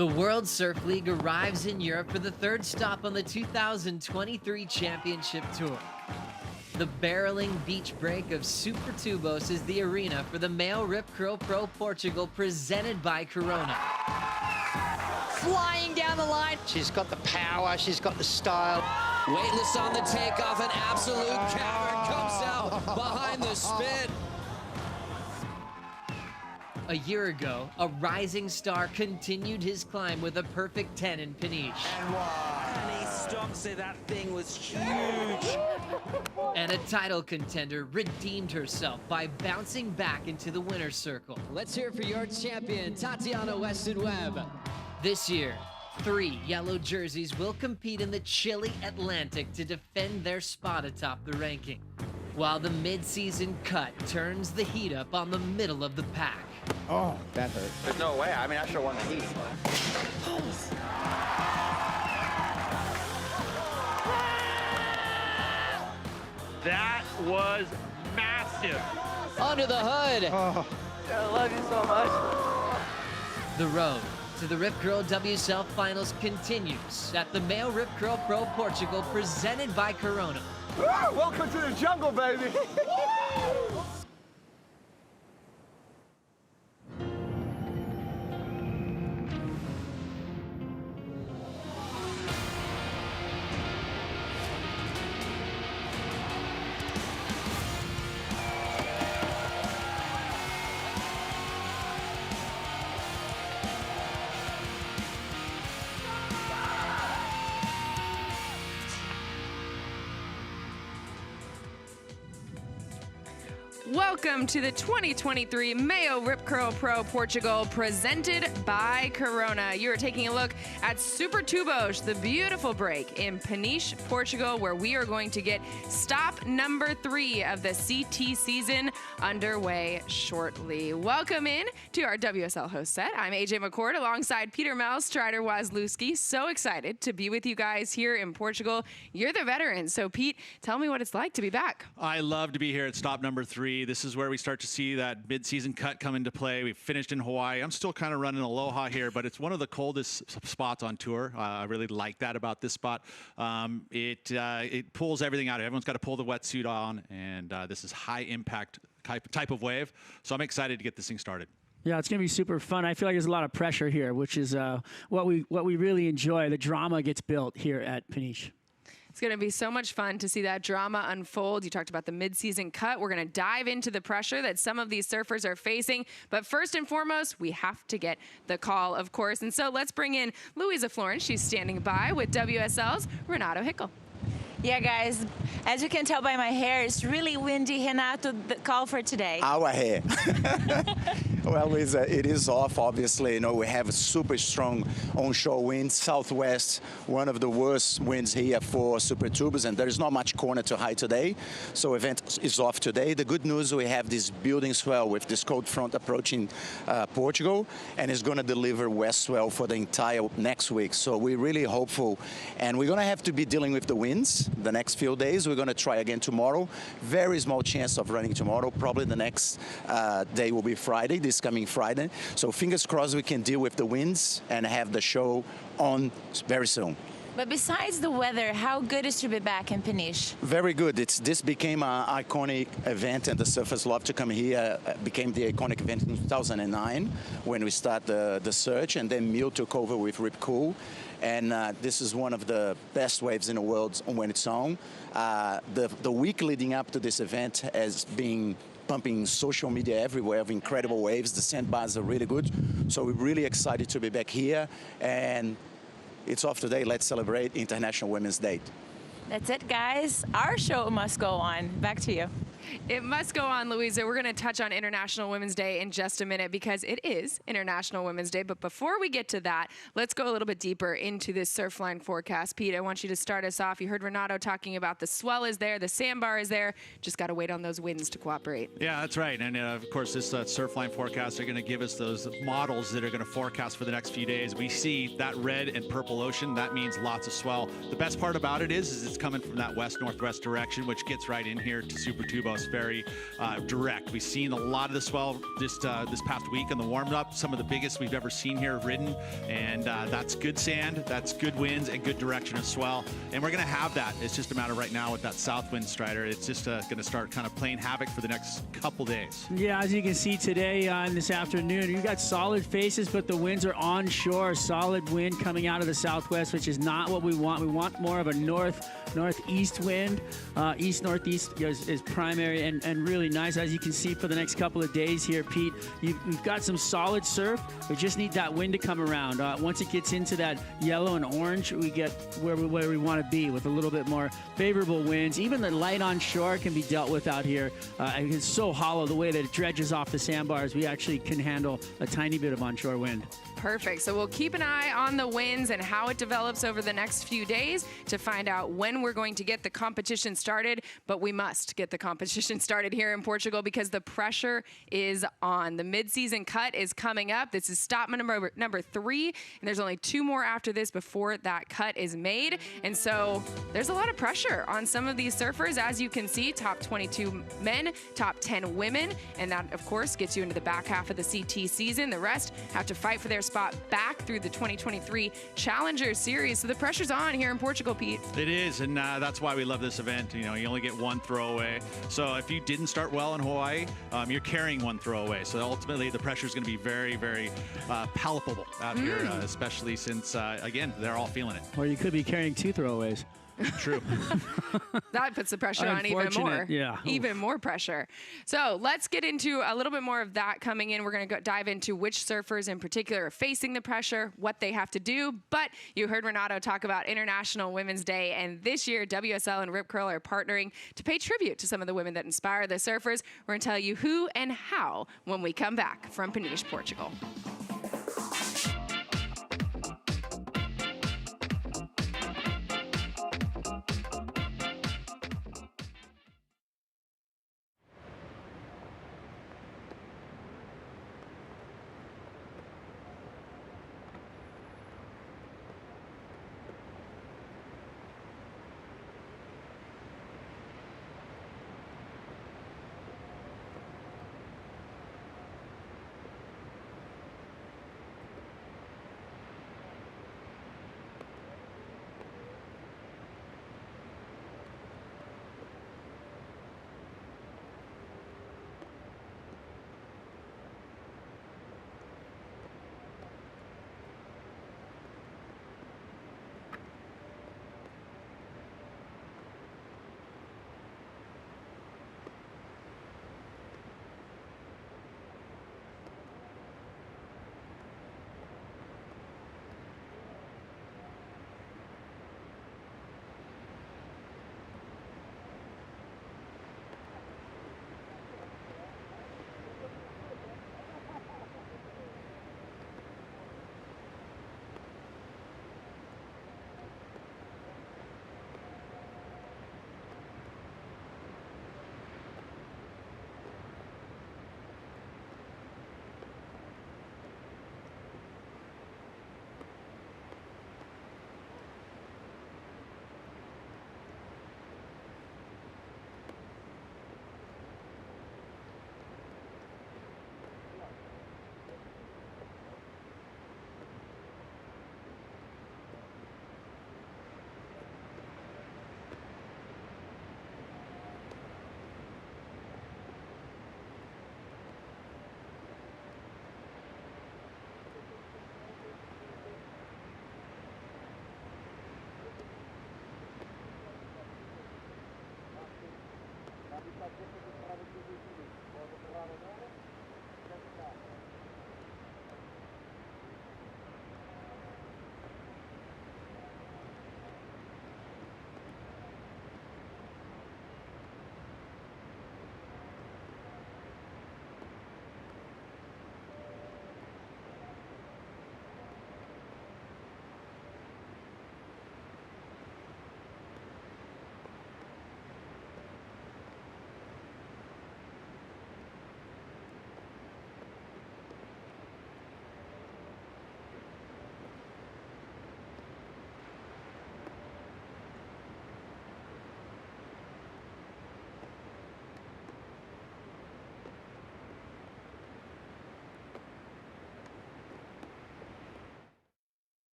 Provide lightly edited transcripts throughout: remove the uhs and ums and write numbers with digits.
The World Surf League arrives in Europe for the third stop on the 2023 Championship Tour. The barreling beach break of Super Tubos is the arena for the MEO Rip Curl Pro Portugal presented by Corona. Flying down the line. She's got the power, she's got the style. Weightless on the takeoff, an absolute coward comes out behind the spin. A year ago, a rising star continued his climb with a perfect 10 in Peniche. And he stomps it, that thing was huge. And a title contender redeemed herself by bouncing back into the winner's circle. Let's hear it for your champion, Tatiana Weston-Webb. This year, 3 yellow jerseys will compete in the chilly Atlantic to defend their spot atop the ranking, while the mid-season cut turns the heat up on the middle of the pack. Oh, that hurt. There's no way. I mean, I should have won the heat. That was massive. Under the hood. Oh. I love you so much. The road to the Rip Curl WSL Finals continues at the MEO Rip Curl Pro Portugal presented by Corona. Welcome to the jungle, baby. Welcome to the 2023 MEO Rip Curl Pro Portugal presented by Corona. You are taking a look at Super Tubos, the beautiful break in Peniche, Portugal, where we are going to get stop number 3 of the CT season underway shortly. Welcome in to our WSL host set. I'm AJ McCord alongside Peter Mel, Strider Wazlewski. So excited to be with you guys here in Portugal. You're the veterans. So Pete, tell me what it's like to be back. I love to be here at stop number 3. This is where we start to see that mid-season cut come into play. We finished in Hawaii. I'm still kind of running Aloha here, but it's one of the coldest spots on tour. I really like that about this spot. It pulls everything out. Everyone's got to pull the wetsuit on, and this is high impact type of wave. So I'm excited to get this thing started. Yeah, it's going to be super fun. I feel like there's a lot of pressure here, which is what we really enjoy. The drama gets built here at Peniche. It's going to be so much fun to see that drama unfold. You talked about the mid-season cut. We're going to dive into the pressure that some of these surfers are facing. But first and foremost, we have to get the call, of course. And so let's bring in Louisa Florence. She's standing by with WSL's Renato Hickel. Yeah, guys, as you can tell by my hair, it's really windy. Renato, the call for today. Our hair. Well, it is off, obviously. You know, we have a super strong onshore wind, southwest, one of the worst winds here for Super Tubos, and there is not much corner to high today. So event is off today. The good news, we have this building swell with this cold front approaching Portugal, and it's going to deliver west swell for the entire next week. So we're really hopeful, and we're going to have to be dealing with the winds the next few days. We're going to try again tomorrow. Very small chance of running tomorrow. Probably the next day will be Friday, this coming Friday. So fingers crossed we can deal with the winds and have the show on very soon. But besides the weather, how good is to be back in Peniche? Very good. This became an iconic event, and the surfers love to come here. Became the iconic event in 2009 when we started the search, and then MEO took over with Rip Cool. And this is one of the best waves in the world when it's on. The week leading up to this event has been pumping social media everywhere of incredible waves. The sandbars are really good. So we're really excited to be back here. And it's off today. Let's celebrate International Women's Day. That's it, guys. Our show must go on. Back to you. It must go on, Louisa. We're going to touch on International Women's Day in just a minute because it is International Women's Day. But before we get to that, let's go a little bit deeper into this surfline forecast. Pete, I want you to start us off. You heard Renato talking about the swell is there, the sandbar is there. Just got to wait on those winds to cooperate. Yeah, that's right. And of course, this surfline forecast are going to give us those models that are going to forecast for the next few days. We see that red and purple ocean. That means lots of swell. The best part about it is it's coming from that west-northwest direction, which gets right in here to Super Tubos. is very direct. We've seen a lot of the swell this past week in the warm-up, some of the biggest we've ever seen here ridden, and that's good sand, that's good winds, and good direction of swell. And we're going to have that. It's just a matter right now with that south wind, Strider. It's just going to start kind of playing havoc for the next couple days. Yeah, as you can see today and this afternoon, you've got solid faces, but the winds are onshore. Solid wind coming out of the southwest, which is not what we want. We want more of a northeast wind. East-northeast is primary and really nice. As you can see for the next couple of days here, Pete, we've got some solid surf. We just need that wind to come around. Once it gets into that yellow and orange, we get where we want to be with a little bit more favorable winds. Even the light onshore can be dealt with out here. It's so hollow the way that it dredges off the sandbars. We actually can handle a tiny bit of onshore wind. Perfect. So we'll keep an eye on the winds and how it develops over the next few days to find out when we're going to get the competition started. But we must get the competition started here in Portugal because the pressure is on. The mid-season cut is coming up. This is stop number 3, and there's only 2 more after this before that cut is made. And so there's a lot of pressure on some of these surfers. As you can see, top 22 men, top 10 women, and that, of course, gets you into the back half of the CT season. The rest have to fight for their spot back through the 2023 Challenger Series. So the pressure's on here in Portugal, Pete. It is, and that's why we love this event. You know, you only get one throwaway. So if you didn't start well in Hawaii, you're carrying one throwaway. So ultimately, the pressure is going to be very, very palpable out here, especially since, again, they're all feeling it. Or you could be carrying 2 throwaways. True. That puts the pressure on even more. Yeah. Even more pressure. So let's get into a little bit more of that coming in. We're going to dive into which surfers in particular are facing the pressure, what they have to do. But you heard Renato talk about International Women's Day, and this year WSL and Rip Curl are partnering to pay tribute to some of the women that inspire the surfers. We're going to tell you who and how when we come back from Peniche, Portugal.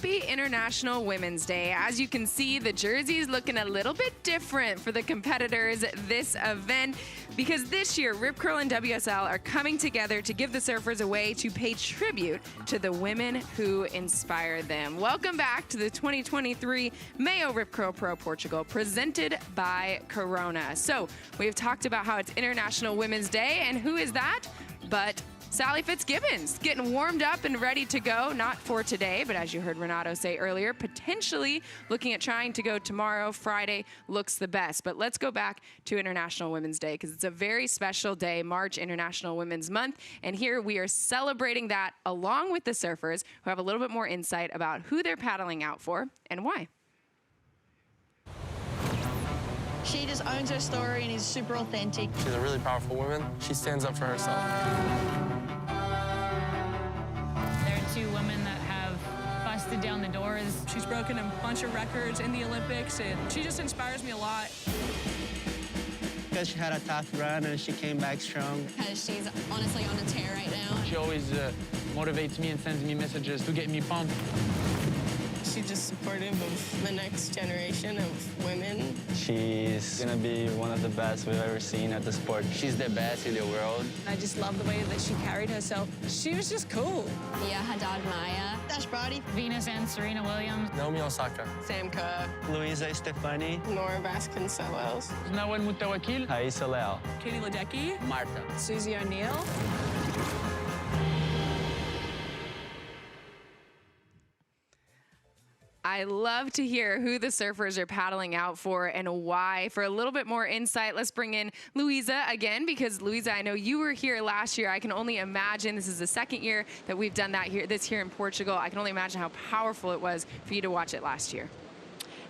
Happy International Women's Day. As you can see, the jersey's looking a little bit different for the competitors this event because this year, Rip Curl and WSL are coming together to give the surfers a way to pay tribute to the women who inspired them. Welcome back to the 2023 MEO Rip Curl Pro Portugal, presented by Corona. So we've talked about how it's International Women's Day, and who is that? But Sally Fitzgibbons getting warmed up and ready to go, not for today, but as you heard Renato say earlier, potentially looking at trying to go tomorrow. Friday looks the best. But let's go back to International Women's Day because it's a very special day, March International Women's Month. And here we are celebrating that along with the surfers who have a little bit more insight about who they're paddling out for and why. She just owns her story and is super authentic. She's a really powerful woman. She stands up for herself. There are two women that have busted down the doors. She's broken a bunch of records in the Olympics, and she just inspires me a lot. Because she had a tough run and she came back strong. Because she's honestly on a tear right now. She always motivates me and sends me messages to get me pumped. She's just supportive of the next generation of women. She's gonna be one of the best we've ever seen at the sport. She's the best in the world. I just love the way that she carried herself. She was just cool. Mia Haddad Maya. Dash Brody. Venus and Serena Williams. Naomi Osaka. Sam Kerr. Luisa Stefani. Nora Vasconcelos. Nawal Mutawakil. Haisa Leal. Katie Ledecky. Marta. Susie O'Neill. I love to hear who the surfers are paddling out for and why. For a little bit more insight, let's bring in Louisa again, because Louisa, I know you were here last year. I can only imagine, this is the second year that we've done that here in Portugal. I can only imagine how powerful it was for you to watch it last year.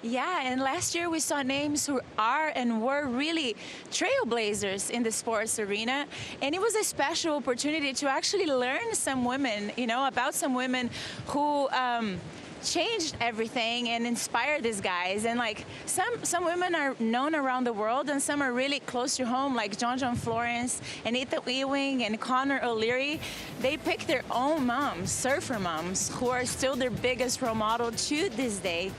Yeah, and last year we saw names who are and were really trailblazers in the sports arena. And it was a special opportunity to actually learn some women, about some women who changed everything and inspired these guys. And like some women are known around the world and some are really close to home, like John Florence and Ethan Ewing and Connor O'Leary. They picked their own moms, surfer moms, who are still their biggest role model to this day.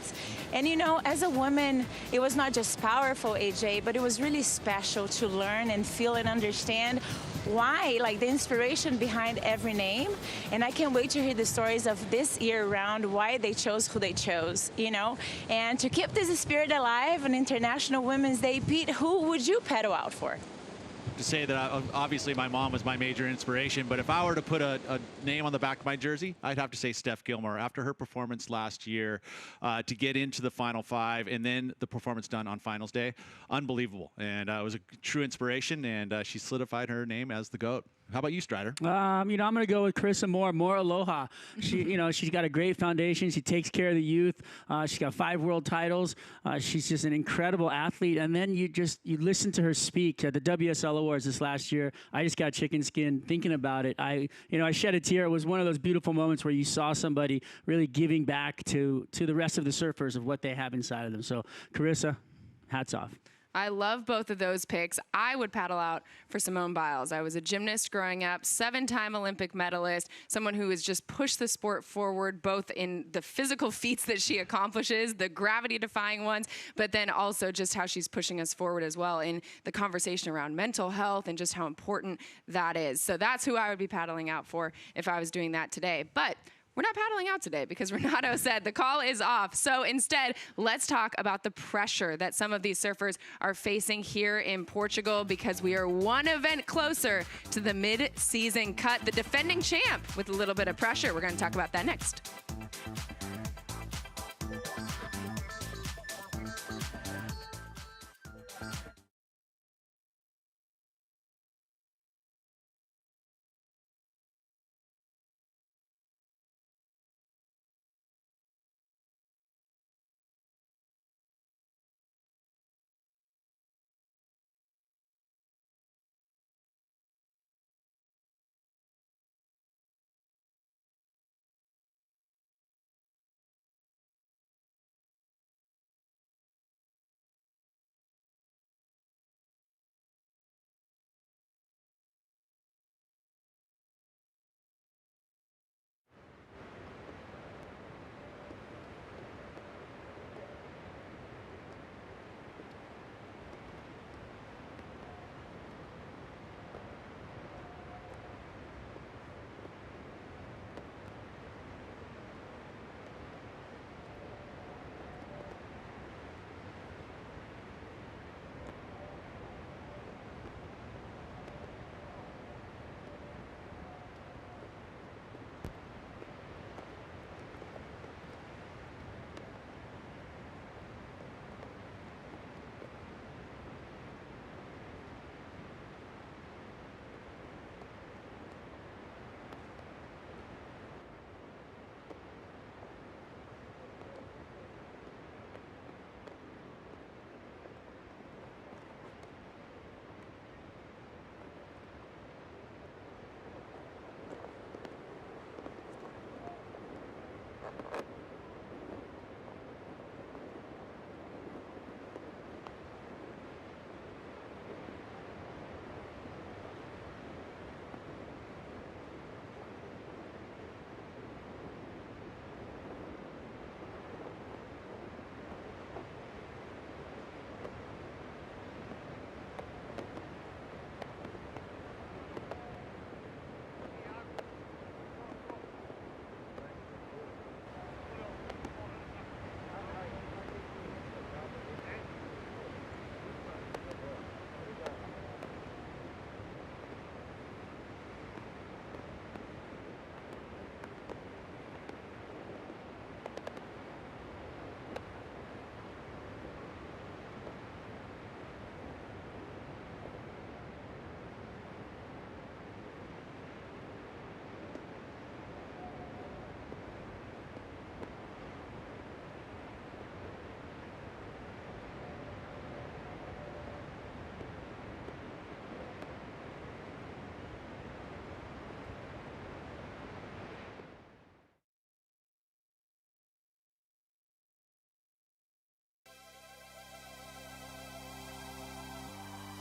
And as a woman, it was not just powerful, AJ, but it was really special to learn and feel and understand why, like the inspiration behind every name. And I can't wait to hear the stories of this year round, why they chose who they chose, And to keep this spirit alive on International Women's Day, Pete, who would you paddle out for? To say that obviously my mom was my major inspiration, but if I were to put a name on the back of my jersey, I'd have to say Steph Gilmore. After her performance last year, to get into the Final Five and then the performance done on Finals Day, unbelievable. And it was a true inspiration, and she solidified her name as the GOAT. How about you, Strider? I'm going to go with Carissa Moore. More aloha. She, she's got a great foundation. She takes care of the youth. She's got 5 world titles. She's just an incredible athlete. And then you listen to her speak at the WSL Awards this last year. I just got chicken skin thinking about it. I shed a tear. It was one of those beautiful moments where you saw somebody really giving back to the rest of the surfers of what they have inside of them. So, Carissa, hats off. I love both of those picks. I would paddle out for Simone Biles. I was a gymnast growing up, 7-time Olympic medalist, someone who has just pushed the sport forward, both in the physical feats that she accomplishes, the gravity-defying ones, but then also just how she's pushing us forward as well in the conversation around mental health and just how important that is. So that's who I would be paddling out for if I was doing that today. But we're not paddling out today because Renato said the call is off. So instead, let's talk about the pressure that some of these surfers are facing here in Portugal because we are one event closer to the mid-season cut. The defending champ with a little bit of pressure. We're going to talk about that next.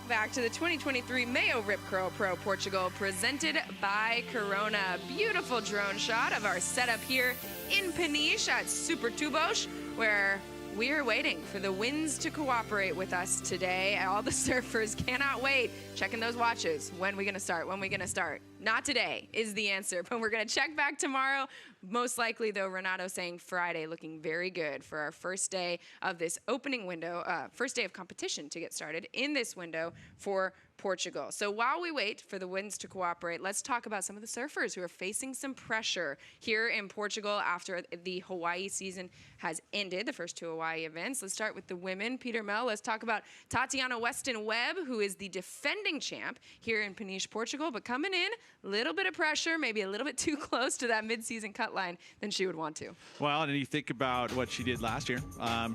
Back to the 2023 MEO Rip Curl Pro Portugal, presented by Corona. Beautiful drone shot of our setup here in Peniche at Super Tubos, where we are waiting for the winds to cooperate with us today. All the surfers cannot wait. Checking those watches. When are we going to start? When are we going to start? Not today is the answer, but we're going to check back tomorrow. Most likely, though, Renato saying Friday, looking very good for our first day of this opening window, first day of competition to get started in this window for Portugal. So while we wait for the winds to cooperate, let's talk about some of the surfers who are facing some pressure here in Portugal after the Hawaii season has ended, the first two Hawaii events. Let's start with the women. Peter Mel, let's talk about Tatiana Weston-Webb, who is the defending champ here in Peniche, Portugal, but coming in, a little bit of pressure, maybe a little bit too close to that mid-season cut line than she would want to. Well, and you think about what she did last year.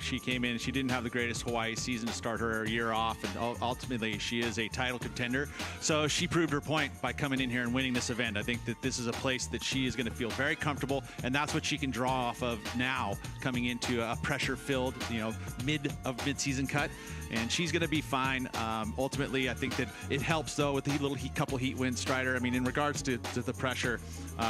She came in, she didn't have the greatest Hawaii season to start her year off, and ultimately she is a title contender. So she proved her point by coming in here and winning this event. I think that this is a place that she is going to feel very comfortable, and that's what she can draw off of now, coming into a pressure-filled, mid-season cut. And she's going to be fine. Ultimately, I think that it helps, though, with the couple heat wins, Strider. I mean, in regards to the pressure,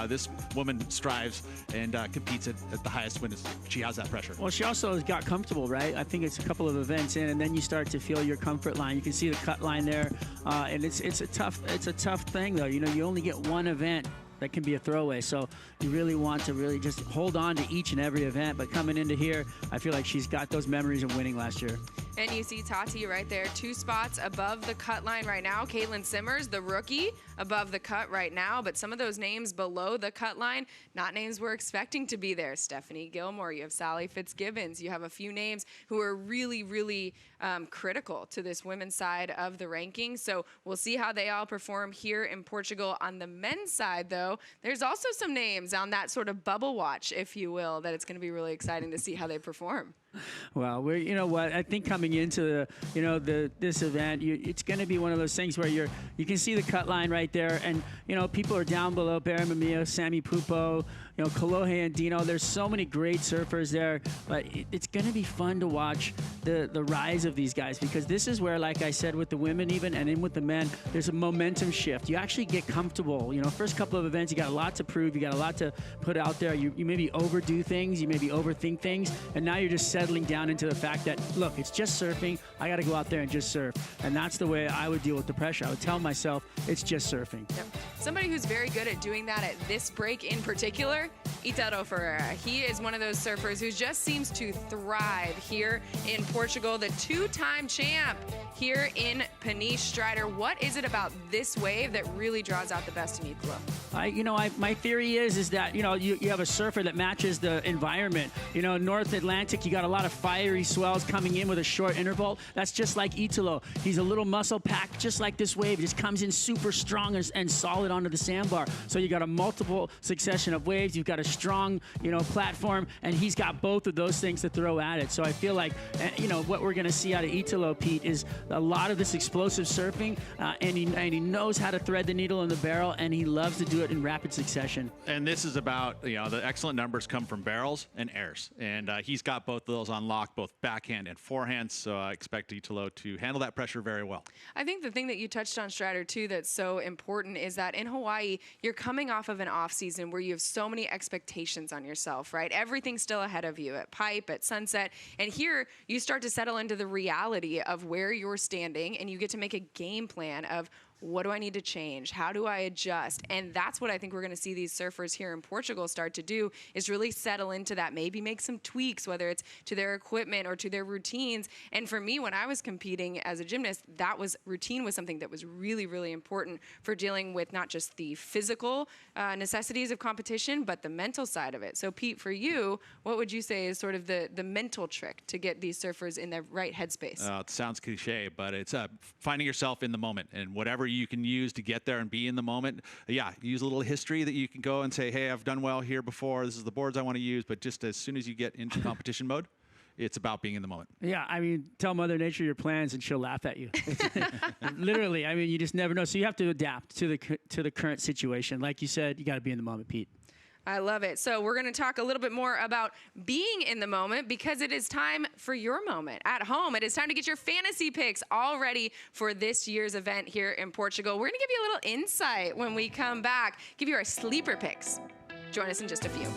this woman strives and competes at the highest when she has that pressure. Well, she also has got comfortable, right? I think it's a couple of events in, and then you start to feel your comfort line. You can see the cut line there, and it's a tough thing, though. You only get one event that can be a throwaway, so you really want to just hold on to each and every event. But coming into here, I feel like she's got those memories of winning last year. And you see Tati right there, 2 spots above the cut line right now. Caitlin Simmers, the rookie, above the cut right now. But some of those names below the cut line, not names we're expecting to be there. Stephanie Gilmore, you have Sally Fitzgibbons. You have a few names who are really, really critical to this women's side of the rankings. So we'll see how they all perform here in Portugal. On the men's side, though, there's also some names on that sort of bubble watch, if you will, that it's going to be really exciting to see how they perform. Well, you know what? I think coming into this event, it's going to be one of those things where you can see the cut line right there, and people are down below. Barry Mamia, Sammy Pupo, Kolohe and Dino. There's so many great surfers there, but it's going to be fun to watch the rise of these guys, because this is where, like I said, with the women even and in with the men, there's a momentum shift. You actually get comfortable. First couple of events, you got a lot to prove, you got a lot to put out there. You maybe overdo things, you maybe overthink things, and now you're just settling down into the fact that, look, it's just surfing. I got to go out there and just surf. And that's the way I would deal with the pressure. I would tell myself it's just surfing. Yep. Somebody who's very good at doing that at this break in particular, Italo Ferreira. He is one of those surfers who just seems to thrive here in Portugal, the 2-time champ here in Peniche. Strider, what is it about this wave that really draws out the best in Italo? My theory is that, you have a surfer that matches the environment. North Atlantic, you got a lot of fiery swells coming in with a short interval. That's just like Italo. He's a little muscle packed, just like this wave. Just comes in super strong and solid onto the sandbar. So you got a multiple succession of waves. You've got a strong, platform, and he's got both of those things to throw at it. So I feel like, what we're going to see out of Italo, Pete, is a lot of this explosive surfing, and he knows how to thread the needle in the barrel, and he loves to do it in rapid succession. And this is about, the excellent numbers come from barrels and airs, and he's got both of those on lock, both backhand and forehand. So I expect Italo to handle that pressure very well. I think the thing that you touched on, Strider, too, that's so important is that in Hawaii, you're coming off of an off season where you have so many expectations on yourself, right? Everything's still ahead of you at Pipe, at Sunset. And here you start to settle into the reality of where you're standing, and you get to make a game plan of, what do I need to change? How do I adjust? And that's what I think we're going to see these surfers here in Portugal start to do, is really settle into that, maybe make some tweaks, whether it's to their equipment or to their routines. And for me, when I was competing as a gymnast, routine was something that was really, really important for dealing with not just the physical necessities of competition, but the mental side of it. So Pete, for you, what would you say is sort of the mental trick to get these surfers in their right headspace? It sounds cliche, but it's finding yourself in the moment, and whatever you can use to get there and be in the moment. Yeah, use a little history that you can go and say, hey, I've done well here before. This is the boards I want to use. But just as soon as you get into competition mode, it's about being in the moment. Yeah, tell Mother Nature your plans and she'll laugh at you. Literally, you just never know. So you have to adapt to the current situation. Like you said, you got to be in the moment, Pete. I love it. So we're going to talk a little bit more about being in the moment because it is time for your moment at home. It is time to get your fantasy picks all ready for this year's event here in Portugal. We're going to give you a little insight when we come back, give you our sleeper picks. Join us in just a few.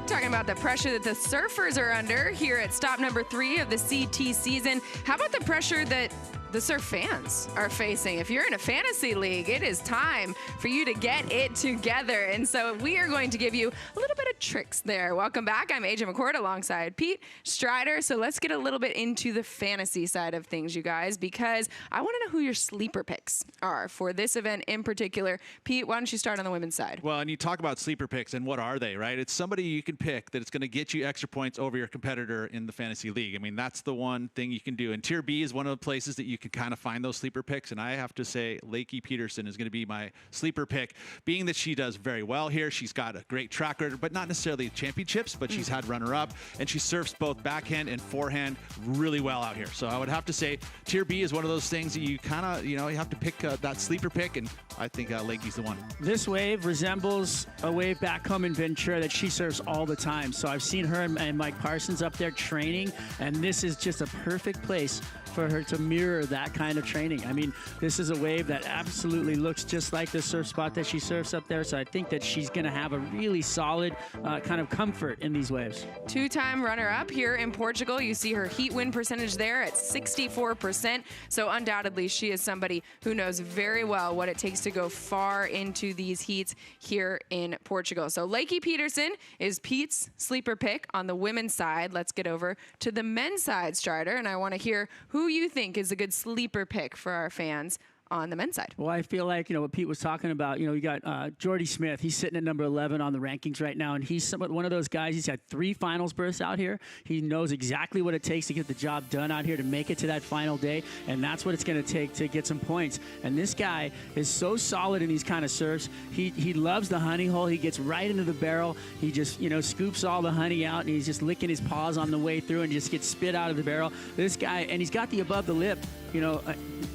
Talking about the pressure that the surfers are under here at stop number 3 of the CT season. How about the pressure that the surf fans are facing? If you're in a fantasy league, it is time for you to get it together. And so we are going to give you a little bit of tricks there. Welcome back. I'm AJ McCord alongside Pete Strider. So let's get a little bit into the fantasy side of things, you guys, because I want to know who your sleeper picks are for this event in particular. Pete, why don't you start on the women's side? Well, and you talk about sleeper picks, and what are they, right? It's somebody you can pick that it's going to get you extra points over your competitor in the fantasy league. I mean, that's the one thing you can do. And Tier B is one of the places that you can kind of find those sleeper picks. And I have to say, Lakey Peterson is going to be my sleeper pick, being that she does very well here. She's got a great track record, but not necessarily championships, but she's had runner-up, and she surfs both backhand and forehand really well out here. So I would have to say Tier B is one of those things that you kind of, you have to pick that sleeper pick, and I think Lakey's the one. This wave resembles a wave back home in Ventura that she surfs all the time. So I've seen her and Mike Parsons up there training, and this is just a perfect place for her to mirror that kind of training. I mean, this is a wave that absolutely looks just like the surf spot that she surfs up there. So I think that she's going to have a really solid kind of comfort in these waves. Two-time runner-up here in Portugal. You see her heat win percentage there at 64%. So undoubtedly, she is somebody who knows very well what it takes to go far into these heats here in Portugal. So Lakey Peterson is Pete's sleeper pick on the women's side. Let's get over to the men's side, Strider, and I want to hear who you think is a good sleeper pick for our fans on the men's side. Well, I feel like, what Pete was talking about, you got Jordy Smith. He's sitting at number 11 on the rankings right now, and he's one of those guys. He's had 3 finals berths out here. He knows exactly what it takes to get the job done out here to make it to that final day, and that's what it's going to take to get some points. And this guy is so solid in these kind of surfs. He loves the honey hole. He gets right into the barrel. He just, scoops all the honey out, and he's just licking his paws on the way through and just gets spit out of the barrel. This guy, and he's got the above the lip,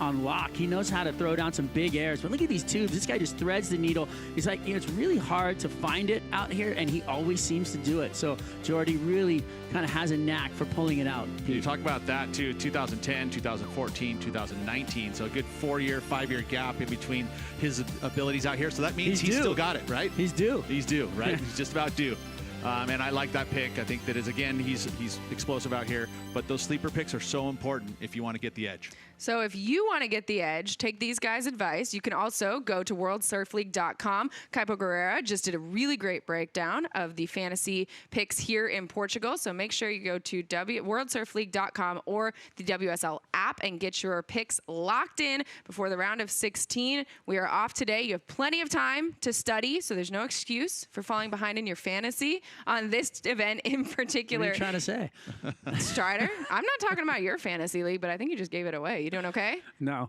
on lock. He knows how to throw down some big airs. But look at these tubes. This guy just threads the needle. He's like, it's really hard to find it out here, and he always seems to do it. So Jordy really kind of has a knack for pulling it out. You talk about that too, 2010, 2014, 2019. So a good 4-year, 5-year gap in between his abilities out here. So that means he's still got it, right? He's due. He's due, right? He's just about due. And I like that pick. I think that he's explosive out here. But those sleeper picks are so important if you want to get the edge. So if you want to get the edge, take these guys' advice. You can also go to worldsurfleague.com. Kaipo Guerrera just did a really great breakdown of the fantasy picks here in Portugal. So make sure you go to worldsurfleague.com or the WSL app and get your picks locked in before the round of 16. We are off today. You have plenty of time to study, so there's no excuse for falling behind in your fantasy on this event in particular. What are you trying to say? Strider, I'm not talking about your fantasy league, but I think you just gave it away. You doing okay? No.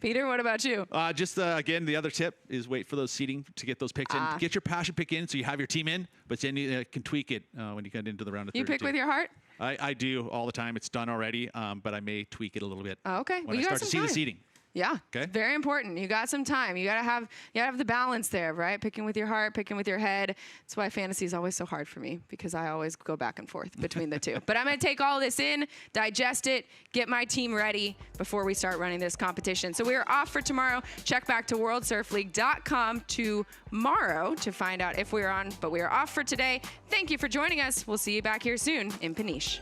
Peter, what about you? Again, the other tip is wait for those seeding to get those picks in. Get your passion pick in so you have your team in, but then you can tweak it when you get into the round of 32. You pick with your heart? I do all the time. It's done already, but I may tweak it a little bit. Okay. When I start to see the seeding. Yeah. Okay. Very important. You got some time. You gotta have the balance there, right? Picking with your heart, picking with your head. That's why fantasy is always so hard for me, because I always go back and forth between the two. But I'm gonna take all this in, digest it, get my team ready before we start running this competition. So we are off for tomorrow. Check back to worldsurfleague.com tomorrow to find out if we're on, but we are off for today. Thank you for joining us. We'll see you back here soon in Peniche.